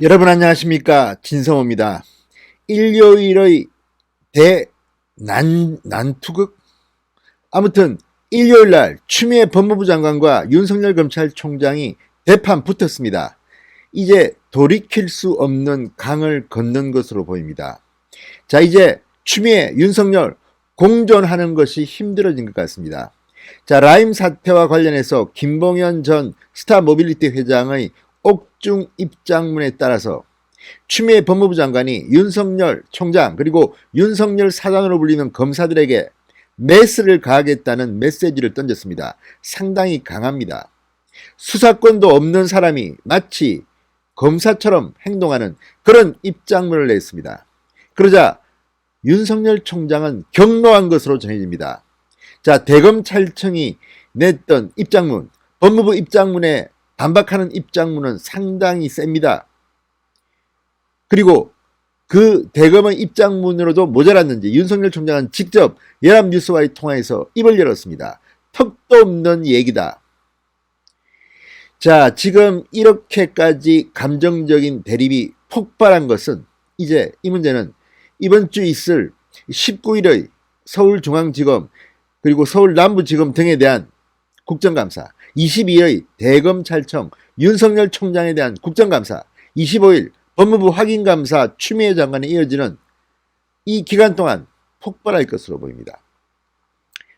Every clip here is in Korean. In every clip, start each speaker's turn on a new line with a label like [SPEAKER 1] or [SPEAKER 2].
[SPEAKER 1] 여러분 안녕하십니까, 진성호입니다. 일요일의 난투극? 아무튼 일요일날 추미애 법무부 장관과 윤석열 검찰총장이 대판 붙었습니다. 이제 돌이킬 수 없는 강을 건넌 것으로 보입니다. 자, 이제 추미애, 윤석열 공존하는 것이 힘들어진 것 같습니다. 자, 라임 사태와 관련해서 김봉현 전 스타모빌리티 회장의 옥중 입장문에 따라서 추미애 법무부 장관이 윤석열 총장 그리고 윤석열 사단으로 불리는 검사들에게 메스를 가하겠다는 메시지를 던졌습니다. 상당히 강합니다. 수사권도 없는 사람이 마치 검사처럼 행동하는 그런 입장문을 냈습니다. 그러자 윤석열 총장은 격노한 것으로 전해집니다. 자, 대검찰청이 냈던 입장문, 법무부 입장문에 반박하는 입장문은 상당히 셉니다. 그리고 그 대검의 입장문으로도 모자랐는지 윤석열 총장은 직접 연합뉴스와의 통화에서 입을 열었습니다. 턱도 없는 얘기다. 자, 지금 이렇게까지 감정적인 대립이 폭발한 것은 이제 이 문제는 이번 주 있을 19일의 서울중앙지검 그리고 서울남부지검 등에 대한 국정감사, 22일 대검찰청 윤석열 총장에 대한 국정감사, 25일 법무부 확인감사 추미애 장관에 이어지는 이 기간 동안 폭발할 것으로 보입니다.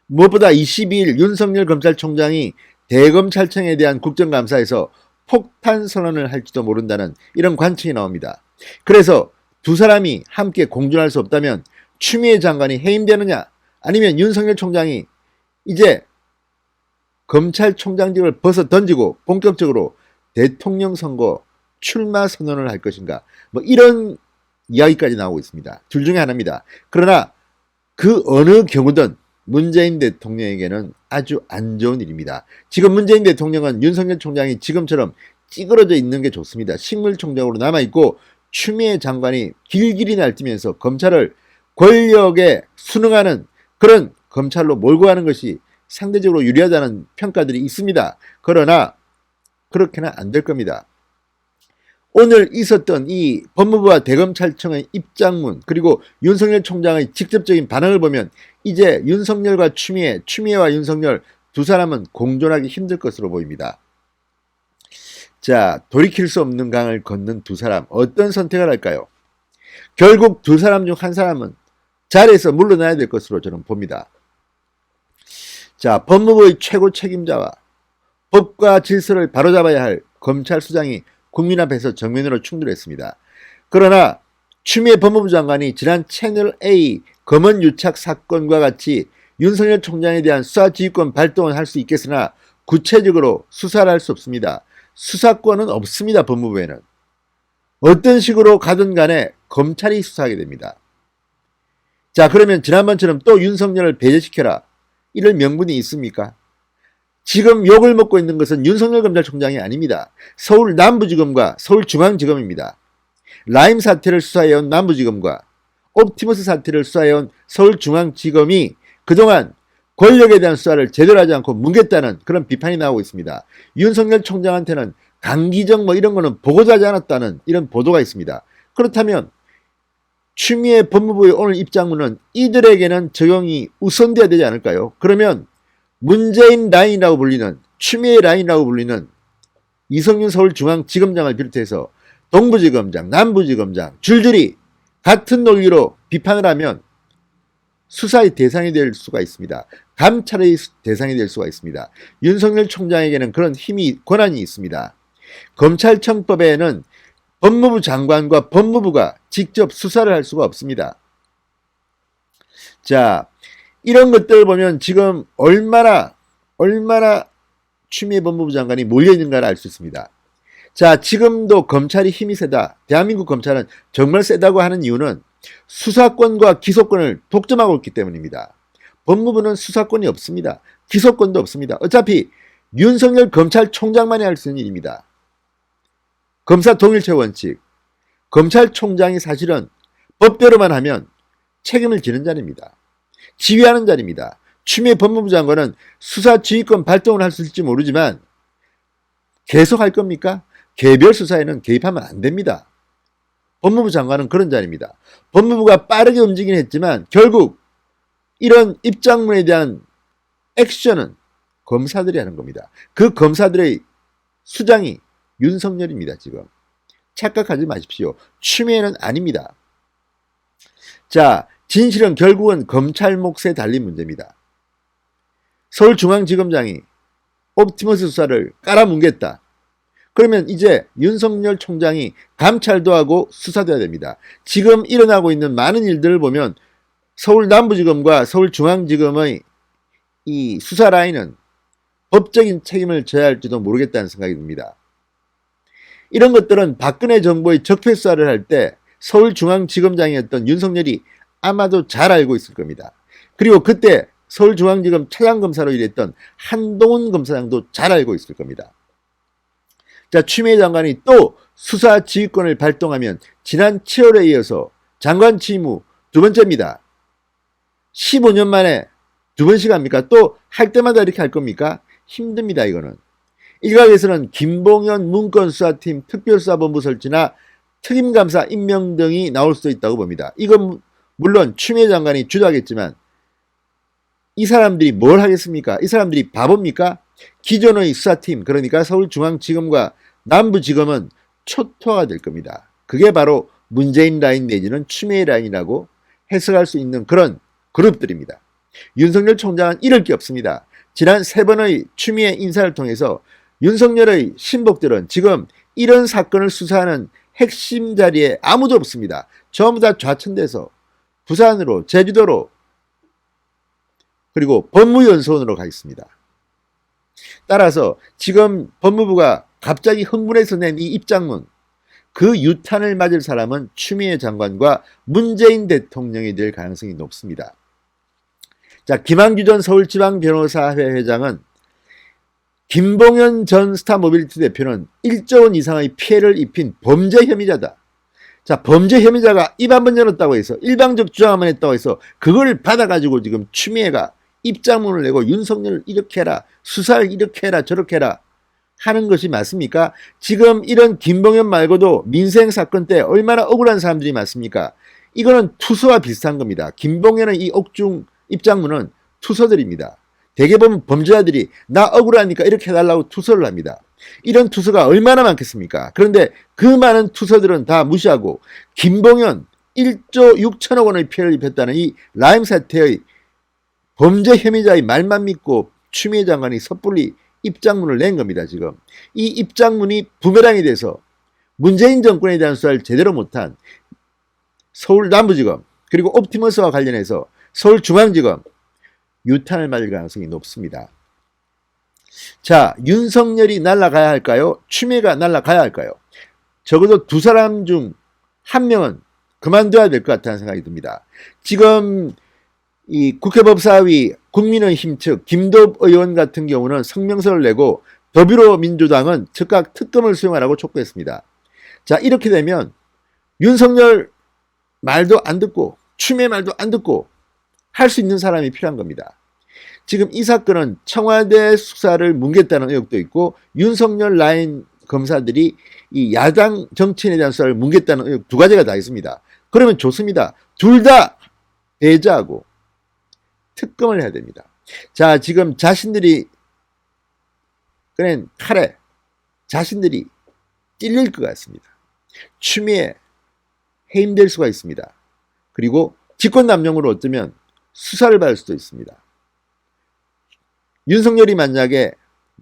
[SPEAKER 1] 무엇보다 22일 윤석열 검찰총장이 대검찰청에 대한 국정감사에서 폭탄 선언을 할지도 모른다는 이런 관측이 나옵니다. 그래서 두 사람이 함께 공존할 수 없다면 추미애 장관이 해임되느냐, 아니면 윤석열 총장이 이제 검찰총장직을 벗어 던지고 본격적으로 대통령 선거 출마 선언을 할 것인가, 뭐 이런 이야기까지 나오고 있습니다. 둘 중에 하나입니다. 그러나 그 어느 경우든 문재인 대통령에게는 아주 안 좋은 일입니다. 지금 문재인 대통령은 윤석열 총장이 지금처럼 찌그러져 있는 게 좋습니다. 식물총장으로 남아있고 추미애 장관이 길길이 날뛰면서 검찰을 권력에 순응하는 그런 검찰로 몰고 가는 것이 상대적으로 유리하다는 평가들이 있습니다. 그러나 그렇게는 안 될 겁니다. 오늘 있었던 이 법무부와 대검찰청의 입장문 그리고 윤석열 총장의 직접적인 반응을 보면 이제 윤석열과 추미애와 윤석열 두 사람은 공존하기 힘들 것으로 보입니다. 자, 돌이킬 수 없는 강을 걷는 두 사람, 어떤 선택을 할까요? 결국 두 사람 중 한 사람은 자리에서 물러나야 될 것으로 저는 봅니다. 자, 법무부의 최고 책임자와 법과 질서를 바로잡아야 할 검찰 수장이 국민 앞에서 정면으로 충돌했습니다. 그러나 추미애 법무부 장관이 지난 채널A 검언 유착 사건과 같이 윤석열 총장에 대한 수사지휘권 발동을 할 수 있겠으나 구체적으로 수사를 할 수 없습니다. 수사권은 없습니다. 법무부에는. 어떤 식으로 가든 간에 검찰이 수사하게 됩니다. 자, 그러면 지난번처럼 또 윤석열을 배제시켜라, 이럴 명분이 있습니까? 지금 욕을 먹고 있는 것은 윤석열 검찰총장이 아닙니다. 서울 남부지검과 서울중앙지검입니다. 라임 사태를 수사해온 남부지검과 옵티머스 사태를 수사해온 서울중앙지검이 그동안 권력에 대한 수사를 제대로 하지 않고 뭉갰다는 그런 비판이 나오고 있습니다. 윤석열 총장한테는 강기정 뭐 이런 거는 보고도 하지 않았다는 이런 보도가 있습니다. 그렇다면 추미애 법무부의 오늘 입장문은 이들에게는 적용이 우선돼야 되지 않을까요? 그러면 문재인 라인이라고 불리는, 추미애 라인이라고 불리는 이성윤 서울중앙지검장을 비롯해서 동부지검장, 남부지검장 줄줄이 같은 논리로 비판을 하면 수사의 대상이 될 수가 있습니다. 감찰의 대상이 될 수가 있습니다. 윤석열 총장에게는 그런 힘이, 권한이 있습니다. 검찰청법에는 법무부 장관과 법무부가 직접 수사를 할 수가 없습니다. 자, 이런 것들을 보면 지금 얼마나 추미애 법무부 장관이 몰려있는가를 알 수 있습니다. 자, 지금도 검찰이 힘이 세다, 대한민국 검찰은 정말 세다고 하는 이유는 수사권과 기소권을 독점하고 있기 때문입니다. 법무부는 수사권이 없습니다. 기소권도 없습니다. 어차피 윤석열 검찰총장만이 할 수 있는 일입니다. 검사 동일체 원칙, 검찰총장이 사실은 법대로만 하면 책임을 지는 자리입니다. 지휘하는 자리입니다. 추미애 법무부 장관은 수사 지휘권 발동을 할 수 있을지 모르지만 계속 할 겁니까? 개별 수사에는 개입하면 안 됩니다. 법무부 장관은 그런 자리입니다. 법무부가 빠르게 움직이긴 했지만 결국 이런 입장문에 대한 액션은 검사들이 하는 겁니다. 그 검사들의 수장이 윤석열입니다. 지금 착각하지 마십시오. 추미애는 아닙니다. 자, 진실은 결국은 검찰 몫에 달린 문제입니다. 서울중앙지검장이 옵티머스 수사를 깔아뭉갰다. 그러면 이제 윤석열 총장이 감찰도 하고 수사도 해야 됩니다. 지금 일어나고 있는 많은 일들을 보면 서울 남부지검과 서울중앙지검의 이 수사 라인은 법적인 책임을 져야 할지도 모르겠다는 생각이 듭니다. 이런 것들은 박근혜 정부의 적폐수사를 할 때 서울중앙지검장이었던 윤석열이 아마도 잘 알고 있을 겁니다. 그리고 그때 서울중앙지검 차장검사로 일했던 한동훈 검사장도 잘 알고 있을 겁니다. 자, 추미애 장관이 또 수사 지휘권을 발동하면 지난 7월에 이어서 장관 취임 후 두 번째입니다. 15년 만에 두 번씩 합니까? 또 할 때마다 이렇게 할 겁니까? 힘듭니다. 이거는. 일각에서는 김봉현 문건수사팀 특별수사본부 설치나 특임감사 임명 등이 나올 수도 있다고 봅니다. 이건 물론 추미애 장관이 주도하겠지만 이 사람들이 뭘 하겠습니까? 이 사람들이 바보입니까? 기존의 수사팀, 그러니까 서울중앙지검과 남부지검은 초토화가 될 겁니다. 그게 바로 문재인 라인 내지는 추미애 라인이라고 해석할 수 있는 그런 그룹들입니다. 윤석열 총장은 이럴 게 없습니다. 지난 3번의 추미애 인사를 통해서 윤석열의 신복들은 지금 이런 사건을 수사하는 핵심 자리에 아무도 없습니다. 전부 다 좌천돼서 부산으로, 제주도로, 그리고 법무연수원으로 가 있습니다. 따라서 지금 법무부가 갑자기 흥분해서 낸 이 입장문, 그 유탄을 맞을 사람은 추미애 장관과 문재인 대통령이 될 가능성이 높습니다. 자, 김한규 전 서울지방변호사회 회장은 김봉현 전 스타모빌리티 대표는 1조 원 이상의 피해를 입힌 범죄 혐의자다. 자, 범죄 혐의자가 입 한 번 열었다고 해서 일방적 주장 한번 했다고 해서 그걸 받아가지고 지금 추미애가 입장문을 내고 윤석열을 이렇게 해라, 수사를 이렇게 해라, 저렇게 해라 하는 것이 맞습니까? 지금 이런 김봉현 말고도 민생 사건 때 얼마나 억울한 사람들이 많습니까? 이거는 투서와 비슷한 겁니다. 김봉현의 이 옥중 입장문은 투서들입니다. 대개 보면 범죄자들이 나 억울하니까 이렇게 해달라고 투서를 합니다. 이런 투서가 얼마나 많겠습니까? 그런데 그 많은 투서들은 다 무시하고 김봉현 1조 6천억 원의 피해를 입혔다는 이 라임 사태의 범죄 혐의자의 말만 믿고 추미애 장관이 섣불리 입장문을 낸 겁니다. 지금 이 입장문이 부메랑이 돼서 문재인 정권에 대한 수사를 제대로 못한 서울 남부지검 그리고 옵티머스와 관련해서 서울중앙지검 유탄을 맞을 가능성이 높습니다. 자, 윤석열이 날아가야 할까요? 추미애가 날아가야 할까요? 적어도 두 사람 중 한 명은 그만둬야 될 것 같다는 생각이 듭니다. 지금 이 국회법사위 국민의힘 측 김도읍 의원 같은 경우는 성명서를 내고 더불어민주당은 즉각 특검을 수용하라고 촉구했습니다. 자, 이렇게 되면 윤석열 말도 안 듣고 추미애 말도 안 듣고 할 수 있는 사람이 필요한 겁니다. 지금 이 사건은 청와대 수사를 뭉갰다는 의혹도 있고 윤석열 라인 검사들이 이 야당 정치인에 대한 수사를 뭉갰다는 의혹 두 가지가 다 있습니다. 그러면 좋습니다. 둘 다 배제하고 특검을 해야 됩니다. 자, 지금 자신들이 그냥 칼에 자신들이 찔릴 것 같습니다. 추미애 해임될 수가 있습니다. 그리고 직권남용으로 어쩌면 수사를 받을 수도 있습니다. 윤석열이 만약에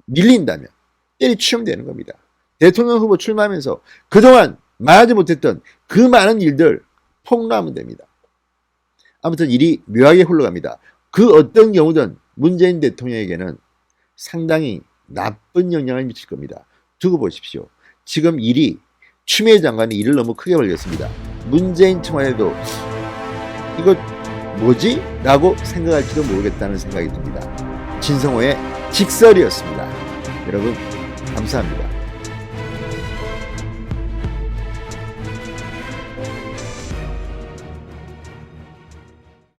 [SPEAKER 1] 밀린다면 때리치우면 되는 겁니다. 대통령 후보 출마하면서 그동안 말하지 못했던 그 많은 일들 폭로하면 됩니다. 아무튼 일이 묘하게 흘러갑니다. 그 어떤 경우든 문재인 대통령에게는 상당히 나쁜 영향을 미칠 겁니다. 두고 보십시오. 지금 일이 추미애 장관이 일을 너무 크게 벌렸습니다. 문재인 청와대도 이거 뭐지? 라고 생각할지도 모르겠다는 생각이 듭니다. 진성호의 직설이었습니다. 여러분 감사합니다.